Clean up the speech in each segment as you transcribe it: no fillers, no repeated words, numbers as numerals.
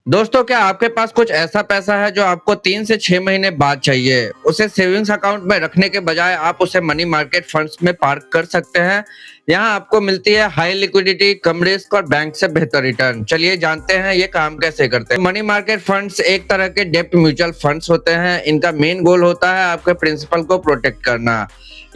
दोस्तों, क्या आपके पास कुछ ऐसा पैसा है जो आपको 3 से 6 महीने बाद चाहिए? उसे सेविंग्स अकाउंट में रखने के बजाय आप उसे मनी मार्केट फंड्स में पार्क कर सकते हैं। यहाँ आपको मिलती है हाई लिक्विडिटी, कम रिस्क और बैंक से बेहतर रिटर्न। चलिए जानते हैं ये काम कैसे करते हैं। मनी मार्केट फंड्स एक तरह के डेब्ट म्यूचुअल फंड्स होते हैं। इनका मेन गोल होता है आपके प्रिंसिपल को प्रोटेक्ट करना।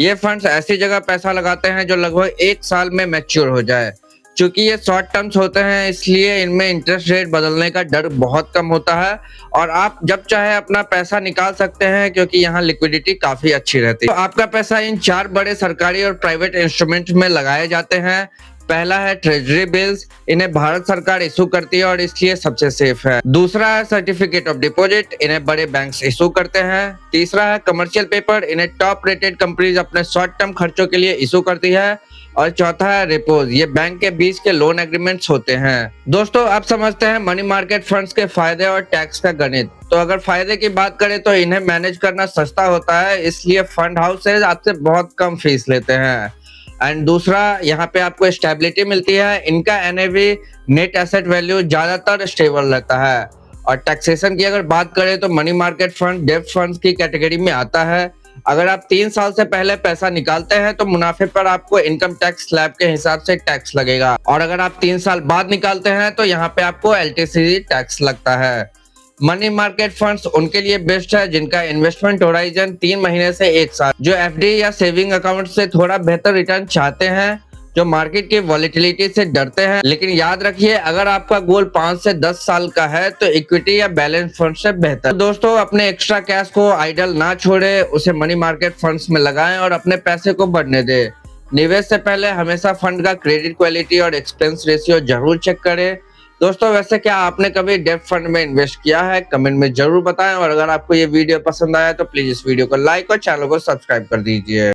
ये फंड्स ऐसी जगह पैसा लगाते हैं जो लगभग 1 साल में मैच्योर हो जाए। चूंकि ये शॉर्ट टर्म्स होते हैं, इसलिए इनमें इंटरेस्ट रेट बदलने का डर बहुत कम होता है और आप जब चाहे अपना पैसा निकाल सकते हैं, क्योंकि यहाँ लिक्विडिटी काफी अच्छी रहती है। तो आपका पैसा इन 4 बड़े सरकारी और प्राइवेट इंस्ट्रूमेंट्स में लगाए जाते हैं। पहला है ट्रेजरी बिल्स। इन्हें भारत सरकार इशू करती है और इसलिए सबसे सेफ है। दूसरा है सर्टिफिकेट ऑफ डिपॉजिट। इन्हें बड़े बैंक्स इशू करते हैं। तीसरा है कमर्शियल पेपर। इन्हें टॉप रेटेड कंपनीज अपने शॉर्ट टर्म खर्चों के लिए इशू करती है। और चौथा है रेपोज। ये बैंक के बीच के लोन एग्रीमेंट्स होते हैं। दोस्तों, अब समझते हैं मनी मार्केट फंड्स के फायदे और टैक्स का गणित। तो अगर फायदे की बात करें तो इन्हें मैनेज करना सस्ता होता है, इसलिए फंड हाउसेज आपसे बहुत कम फीस लेते हैं। एंड दूसरा, यहाँ पे आपको स्टेबिलिटी मिलती है। इनका एनएवी, नेट एसेट वैल्यू ज्यादातर स्टेबल रहता है। और टैक्सेशन की अगर बात करें तो मनी मार्केट फंड डेब्ट फंड्स की कैटेगरी में आता है। अगर आप 3 साल से पहले पैसा निकालते हैं तो मुनाफे पर आपको इनकम टैक्स स्लैब के हिसाब से टैक्स लगेगा, और अगर आप 3 साल बाद निकालते हैं तो यहाँ पे आपको एलटीसी टैक्स लगता है। मनी मार्केट फंड्स उनके लिए बेस्ट है जिनका इन्वेस्टमेंट होराइजन 3 महीने से 1 साल, जो एफडी या सेविंग अकाउंट से थोड़ा बेहतर रिटर्न चाहते हैं, जो मार्केट की वॉलेटिलिटी से डरते हैं। लेकिन याद रखिए, अगर आपका गोल 5 से 10 साल का है तो इक्विटी या बैलेंस फंड से बेहतर। तो दोस्तों, अपने एक्स्ट्रा कैश को आइडल ना छोड़े, उसे मनी मार्केट फंड्स में लगाएं और अपने पैसे को बढ़ने दें। निवेश से पहले हमेशा फंड का क्रेडिट क्वालिटी और एक्सपेंस रेशियो जरूर चेक करें। दोस्तों, वैसे क्या आपने कभी डेब्ट फंड में इन्वेस्ट किया है? कमेंट में जरूर बताएं। और अगर आपको ये वीडियो पसंद आया तो प्लीज इस वीडियो को लाइक और चैनल को सब्सक्राइब कर दीजिए।